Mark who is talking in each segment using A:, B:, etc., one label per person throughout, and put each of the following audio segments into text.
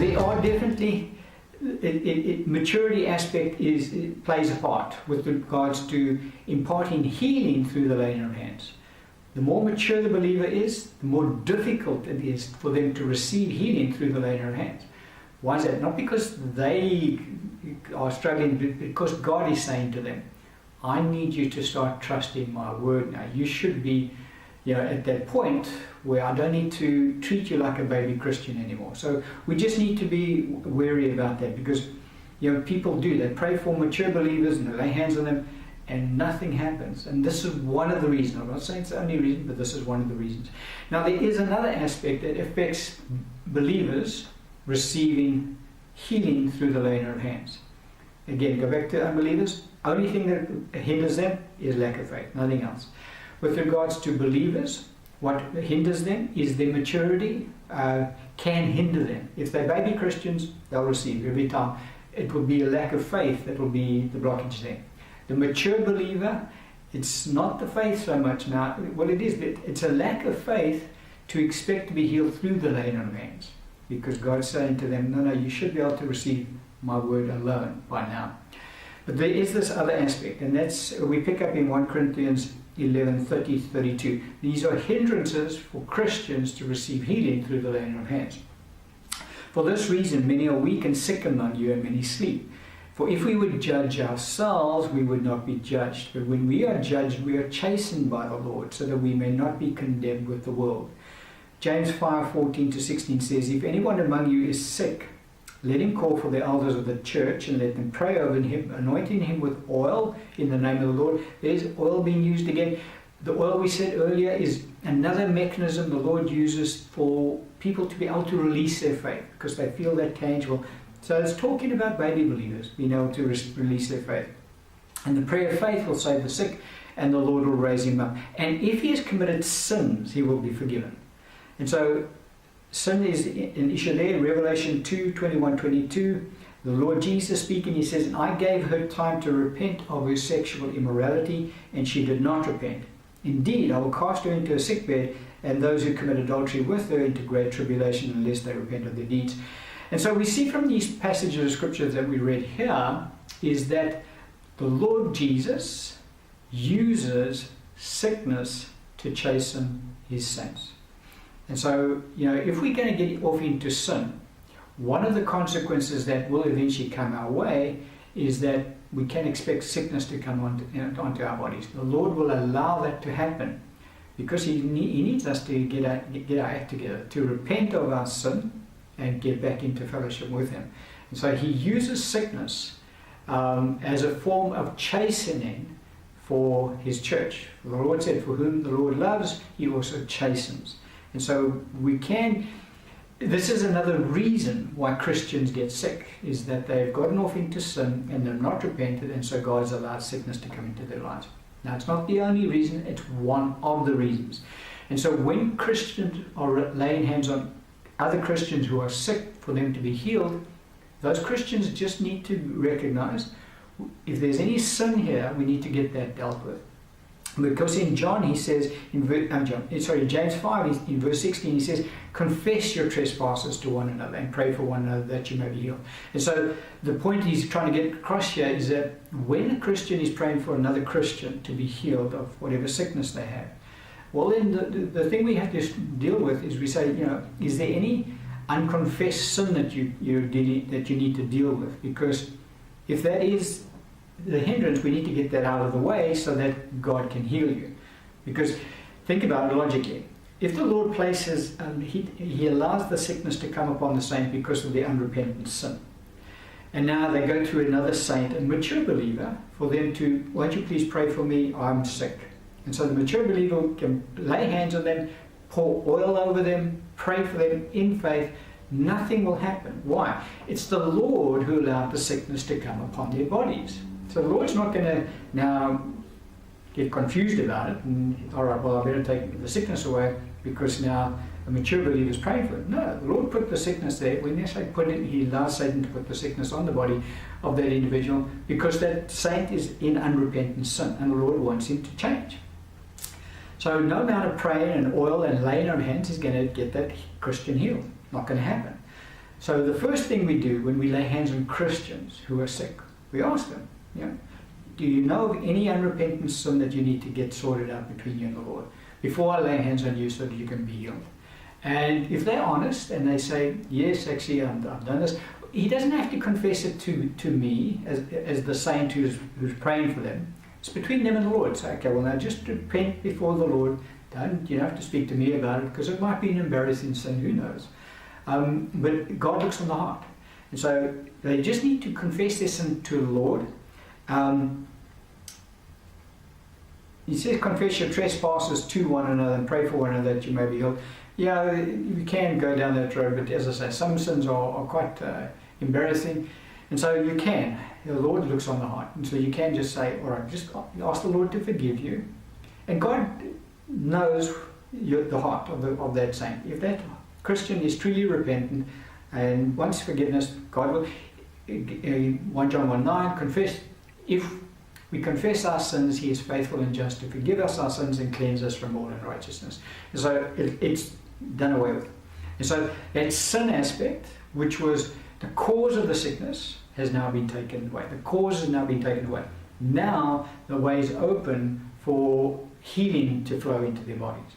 A: there are definitely, maturity aspect plays a part with regards to imparting healing through the laying of hands. The more mature the believer is, the more difficult it is for them to receive healing through the laying of hands. Why is that? Not because they are struggling, but because God is saying to them, I need you to start trusting my word now. You should be, at that point where I don't need to treat you like a baby Christian anymore. So we just need to be wary about that, because people do. They pray for mature believers and they lay hands on them and nothing happens. And this is one of the reasons. I'm not saying it's the only reason, but this is one of the reasons. Now there is another aspect that affects believers receiving healing through the laying of hands. Again, go back to unbelievers. Only thing that hinders them is lack of faith, nothing else. With regards to believers, what hinders them is their maturity, can hinder them. If they're baby Christians, they'll receive every time. It will be a lack of faith that will be the blockage there. The mature believer, it's not the faith so much now. Well, it is, but it's a lack of faith to expect to be healed through the laying on of hands. Because God's saying to them, no, you should be able to receive my word alone by now. But there is this other aspect, and that's, we pick up in 1 Corinthians 11:30-32. These are hindrances for Christians to receive healing through the laying of hands. For this reason, many are weak and sick among you, and many sleep. For if we would judge ourselves, we would not be judged. But when we are judged, we are chastened by the Lord, so that we may not be condemned with the world. James 5:14-16 says, if anyone among you is sick, let him call for the elders of the church and let them pray over him, anointing him with oil in the name of the Lord. There's oil being used again. The oil we said earlier is another mechanism the Lord uses for people to be able to release their faith, because they feel that tangible. So it's talking about baby believers being able to release their faith. And the prayer of faith will save the sick, and the Lord will raise him up. And if he has committed sins, he will be forgiven. And so sin is an issue there. Revelation 2:21-22, the Lord Jesus speaking, he says, I gave her time to repent of her sexual immorality, and she did not repent. Indeed, I will cast her into a sickbed, and those who commit adultery with her into great tribulation, unless they repent of their deeds. And so we see from these passages of scripture that we read here, is that the Lord Jesus uses sickness to chasten his saints. And so, if we're going to get off into sin, one of the consequences that will eventually come our way is that we can expect sickness to come onto our bodies. The Lord will allow that to happen because he needs us to get our act together, to repent of our sin and get back into fellowship with him. And so he uses sickness as a form of chastening for his church. The Lord said, for whom the Lord loves, he also chastens. And so this is another reason why Christians get sick, is that they've gotten off into sin and they're not repented, and so God's allowed sickness to come into their lives. Now, it's not the only reason, it's one of the reasons. And so when Christians are laying hands on other Christians who are sick for them to be healed, those Christians just need to recognize if there's any sin here, we need to get that dealt with. Because in John he says, James 5 in verse 16 he says, confess your trespasses to one another and pray for one another that you may be healed. And so the point he's trying to get across here is that when a Christian is praying for another Christian to be healed of whatever sickness they have, well then the thing we have to deal with is we say, is there any unconfessed sin that you need to deal with? Because if that is the hindrance, we need to get that out of the way so that God can heal you. Because think about it logically. If the Lord places, he allows the sickness to come upon the saint because of their unrepentant sin, and now they go to another saint, a mature believer, for them to, won't you please pray for me, I'm sick. And so the mature believer can lay hands on them, pour oil over them, pray for them in faith. Nothing will happen. Why? It's the Lord who allowed the sickness to come upon their bodies. So the Lord's not going to now get confused about it and, all right, well, I better take the sickness away because now a mature believer is praying for it. No, the Lord put the sickness there. When they say put it, he allows Satan to put the sickness on the body of that individual because that saint is in unrepentant sin and the Lord wants him to change. So no amount of praying and oil and laying on hands is going to get that Christian healed. Not going to happen. So the first thing we do when we lay hands on Christians who are sick, we ask them, do you know of any unrepentant sin that you need to get sorted out between you and the Lord before I lay hands on you so that you can be healed? And if they're honest and they say, yes, actually I've done this, he doesn't have to confess it to me as the saint who's praying for them. It's between them and the Lord. Say, okay, well now just repent before the Lord. You don't have to speak to me about it because it might be an embarrassing sin, who knows. But God looks on the heart. And so they just need to confess their sin to the Lord. He says, confess your trespasses to one another and pray for one another that you may be healed. Yeah, you can go down that road, but as I say, some sins are quite embarrassing. And so you can. The Lord looks on the heart. And so you can just say, all right, just ask the Lord to forgive you. And God knows the heart of that saint. If that Christian is truly repentant and wants forgiveness, God will. 1 John 1:9, confess. If we confess our sins, He is faithful and just to forgive us our sins and cleanse us from all unrighteousness. And so it's done away with. And so that sin aspect, which was the cause of the sickness, has now been taken away. The cause has now been taken away. Now the way is open for healing to flow into their bodies.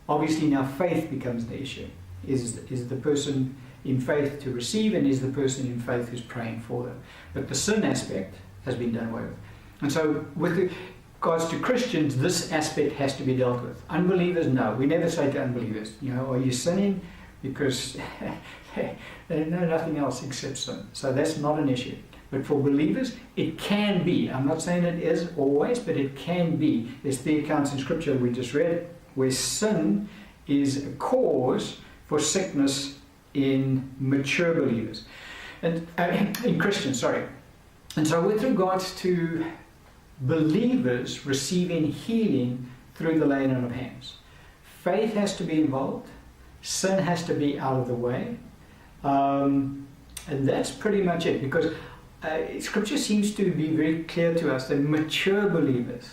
A: Obviously now faith becomes the issue. Is the person in faith to receive, and is the person in faith who's praying for them? But the sin aspect has been done away with. And so with regards to Christians, this aspect has to be dealt with. Unbelievers, no. We never say to unbelievers, are you sinning? Because they know nothing else except sin. So that's not an issue. But for believers, it can be. I'm not saying it is always, but it can be. There's 3 accounts in Scripture we just read where sin is a cause for sickness in mature believers. And in Christians, sorry. And so with regards to believers receiving healing through the laying on of hands, faith has to be involved. Sin has to be out of the way. And that's pretty much it, because Scripture seems to be very clear to us that mature believers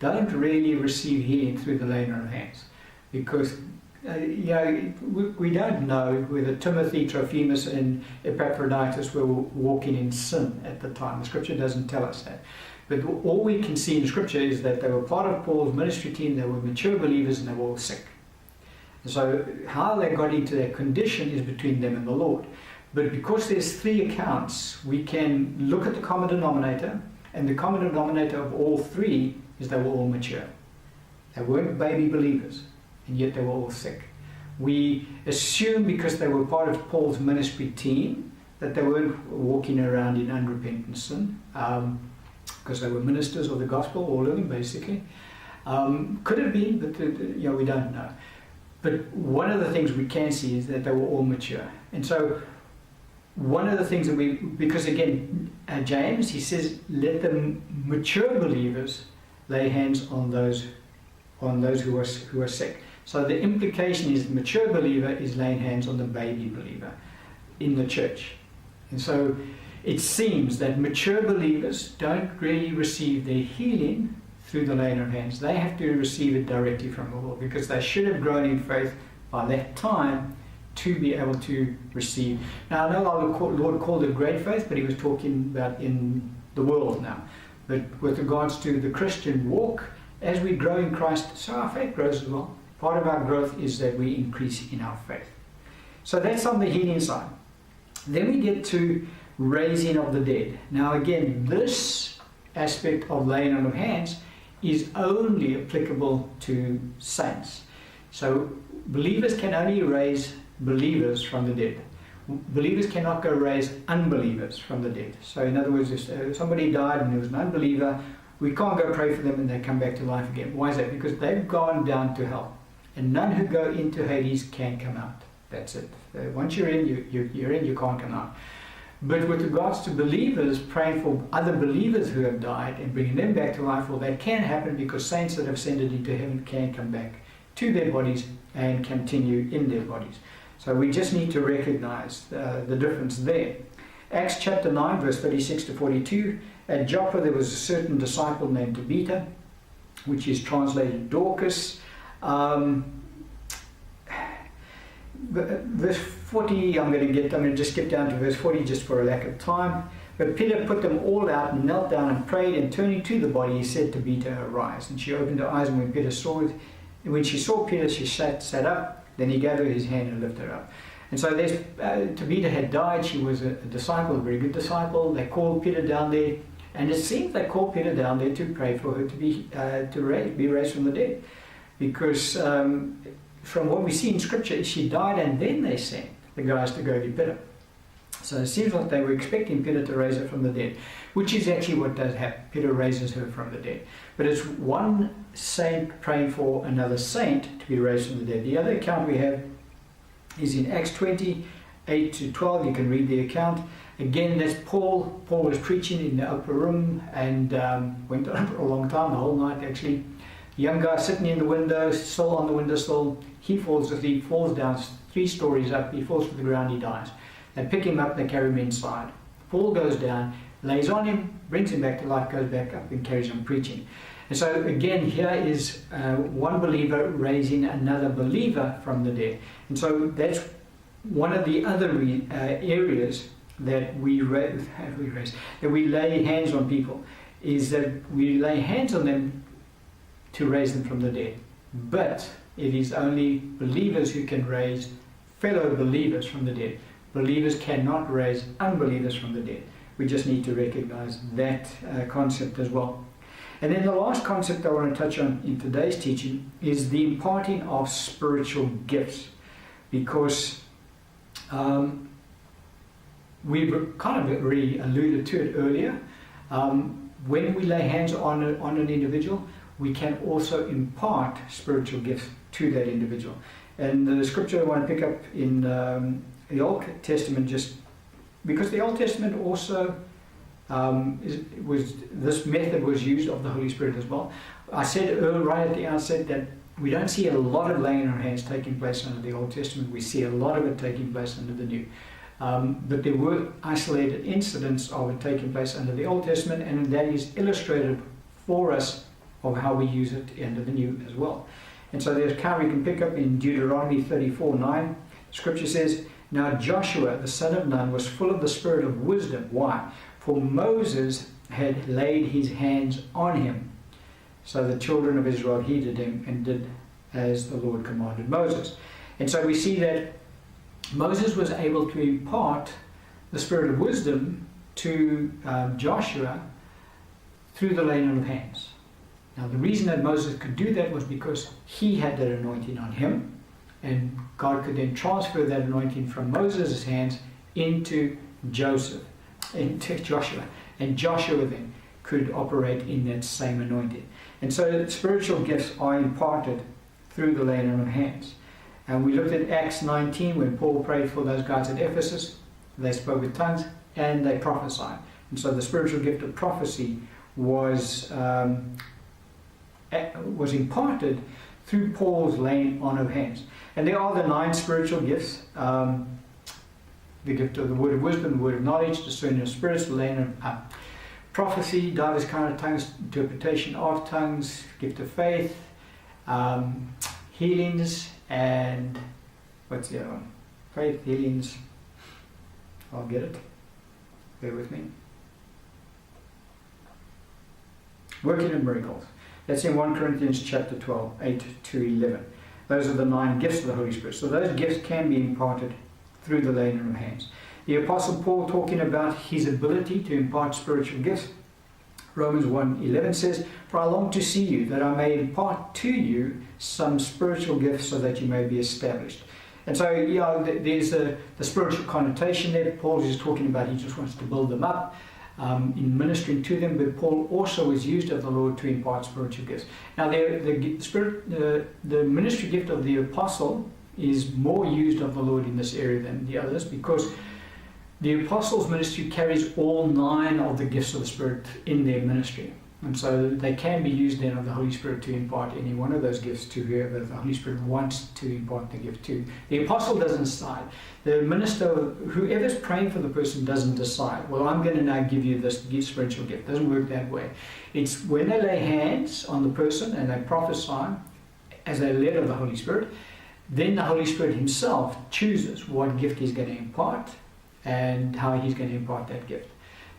A: don't really receive healing through the laying on of hands, because we don't know whether Timothy, Trophimus and Epaphroditus were walking in sin at the time. The Scripture doesn't tell us that. But all we can see in Scripture is that they were part of Paul's ministry team, they were mature believers, and they were all sick. So how they got into that condition is between them and the Lord. But because there's 3 accounts, we can look at the common denominator, and the common denominator of all 3 is they were all mature. They weren't baby believers, and yet they were all sick. We assume because they were part of Paul's ministry team that they weren't walking around in unrepentant sin, because they were ministers of the gospel, all of them basically. Could have been, but we don't know. But one of the things we can see is that they were all mature. And so one of the things that because again, James, he says, let the mature believers lay hands on those who are sick. So the implication is the mature believer is laying hands on the baby believer in the church. And so it seems that mature believers don't really receive their healing through the laying of hands. They have to receive it directly from the Lord, because they should have grown in faith by that time to be able to receive. Now I know our Lord called it great faith, but He was talking about in the world now. But with regards to the Christian walk, as we grow in Christ, so our faith grows as well. Part of our growth is that we increase in our faith. So that's on the healing side. Then we get to raising of the dead. Now again, this aspect of laying on of hands is only applicable to saints. So believers can only raise believers from the dead. Believers cannot go raise unbelievers from the dead. So in other words, if somebody died and there was an unbeliever, we can't go pray for them and they come back to life again. Why is that? Because they've gone down to hell. And none who go into Hades can come out. That's it. Once you're in, you're in, you can't come out. But with regards to believers, praying for other believers who have died and bringing them back to life, well, that can happen, because saints that have ascended into heaven can come back to their bodies and continue in their bodies. So we just need to recognize the difference there. Acts chapter 9, verse 36 to 42. At Joppa there was a certain disciple named Tabitha, which is translated Dorcas. verse 40, I'm going to just skip down to verse 40 just for a lack of time. But Peter put them all out and knelt down and prayed, and turning to the body, he said to Tabitha, arise. And she opened her eyes, and when she saw Peter, she sat up. Then he gave her his hand and lifted her up. And so Tabitha had died. She was a disciple, a very good disciple. They called Peter down there, and it seems they called Peter down there to pray for her to be raised from the dead, because from what we see in Scripture, she died, and then they sent the guys to go get Peter. So it seems like they were expecting Peter to raise her from the dead, which is actually what does happen. Peter raises her from the dead. But it's one saint praying for another saint to be raised from the dead. The other account we have is in Acts 20, 8 to 12. You can read the account. Again, that's Paul. Paul was preaching in the upper room and went on for a long time, the whole night actually. The young guy sitting in the window, still on the windowsill. He falls asleep, falls down 3 stories up. He falls to the ground, he dies. They pick him up, they carry him inside. Paul goes down, lays on him, brings him back to life, goes back up and carries on preaching. And so again, here is one believer raising another believer from the dead. And so that's one of the other areas that we lay hands on people, is that we lay hands on them to raise them from the dead. But it is only believers who can raise fellow believers from the dead. Believers cannot raise unbelievers from the dead. We just need to recognize that concept as well. And then the last concept I want to touch on in today's teaching is the imparting of spiritual gifts, because we've kind of already alluded to it earlier. When we lay hands on an individual, we can also impart spiritual gifts to that individual. And the scripture I want to pick up in the Old Testament, just because the Old Testament also this method was used of the Holy Spirit as well. I said right at the outset that we don't see a lot of laying on hands taking place under the Old Testament. We see a lot of it taking place under the New. But there were isolated incidents of it taking place under the Old Testament, and that is illustrated for us of how we use it under the New as well. And so there's how we can pick up in Deuteronomy 34:9. Scripture says, now Joshua, the son of Nun, was full of the spirit of wisdom. Why? For Moses had laid his hands on him. So the children of Israel heeded him and did as the Lord commanded Moses. And so we see that Moses was able to impart the spirit of wisdom to Joshua through the laying on of hands. Now the reason that Moses could do that was because he had that anointing on him, and God could then transfer that anointing from Moses' hands into Joshua. And Joshua then could operate in that same anointing. And so spiritual gifts are imparted through the laying on of hands. And we looked at Acts 19 when Paul prayed for those guys at Ephesus. They spoke with tongues and they prophesied. And so the spiritual gift of prophecy was imparted through Paul's laying on of hands. And there are the 9 spiritual gifts. The gift of the word of wisdom, the word of knowledge, discerning of spirits, the laying of prophecy, diverse kind of tongues, interpretation of tongues, gift of faith, healings, and what's the other one? Faith, healings. I'll get it. Bear with me. Working of miracles. That's in 1 Corinthians chapter 12, 8 to 11. Those are the 9 gifts of the Holy Spirit. So those gifts can be imparted through the laying on of hands. The Apostle Paul, talking about his ability to impart spiritual gifts, Romans 1:11 says, for I long to see you, that I may impart to you some spiritual gifts so that you may be established. And so, there's the spiritual connotation there. Paul is talking about he just wants to build them up in ministering to them, but Paul also is used of the Lord to impart spiritual gifts. Now, the ministry gift of the apostle is more used of the Lord in this area than the others, because the apostles' ministry carries all 9 of the gifts of the Spirit in their ministry. And so they can be used then of the Holy Spirit to impart any one of those gifts to whoever the Holy Spirit wants to impart the gift to. The apostle doesn't decide. The minister, whoever's praying for the person, doesn't decide, well, I'm going to now give you this spiritual gift. It doesn't work that way. It's when they lay hands on the person and they prophesy as they led of the Holy Spirit, then the Holy Spirit himself chooses what gift he's going to impart and how he's going to impart that gift.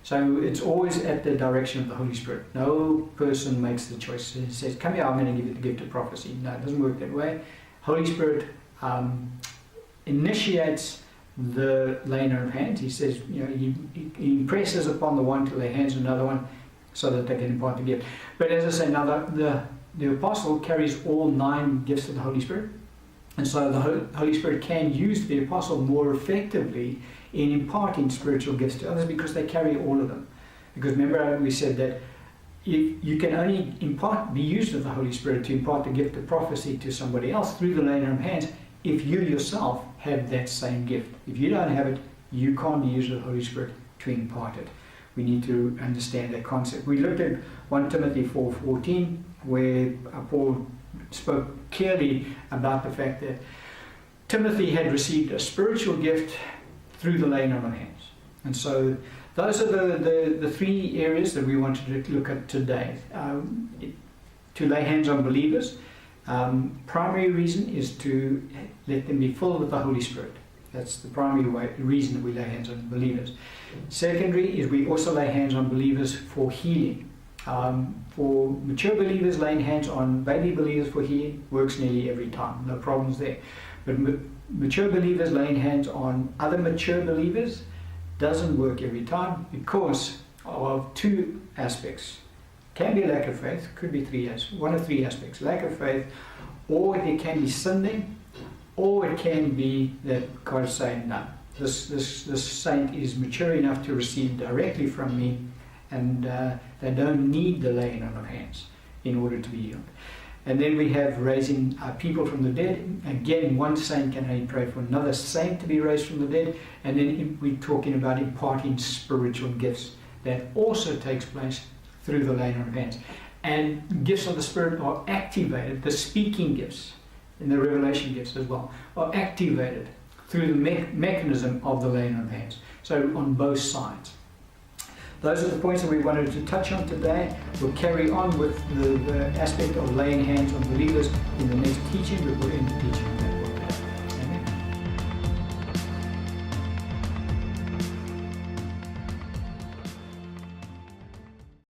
A: So it's always at the direction of the Holy Spirit. No person makes the choice and says, come here, I'm going to give you the gift of prophecy. No, it doesn't work that way. Holy Spirit initiates the laying on of hands. He says, he impresses upon the one to lay hands on another one so that they can impart the gift. But as I say, now the apostle carries all 9 gifts of the Holy Spirit. And so the Holy Spirit can use the apostle more effectively in imparting spiritual gifts to others because they carry all of them. Because remember we said that you can only be used of the Holy Spirit to impart the gift of prophecy to somebody else through the laying on of hands if you yourself have that same gift. If you don't have it, you can't be used of the Holy Spirit to impart it. We need to understand that concept. We looked at 1 Timothy 4:14 where Paul spoke clearly about the fact that Timothy had received a spiritual gift through the laying on of hands. And so those are the 3 areas that we wanted to look at today. To lay hands on believers. Primary reason is to let them be filled with the Holy Spirit. That's the primary reason that we lay hands on believers. Secondary is we also lay hands on believers for healing. For mature believers, laying hands on baby believers for healing works nearly every time. No problems there. But mature believers laying hands on other mature believers doesn't work every time because of 2 aspects. Can be lack of faith, could be 1 of 3 aspects. Lack of faith, or it can be sin there, or it can be that God is saying, no, this saint is mature enough to receive directly from me, and they don't need the laying on of hands in order to be healed. And then we have raising people from the dead. Again, one saint can only pray for another saint to be raised from the dead. And then we're talking about imparting spiritual gifts. That also takes place through the laying on of hands. And gifts of the Spirit are activated, the speaking gifts and the revelation gifts as well, are activated through the mechanism of the laying on of hands. So on both sides. Those are the points that we wanted to touch on today. We'll carry on with the aspect of laying hands on believers in the next teaching, but we're in the teaching.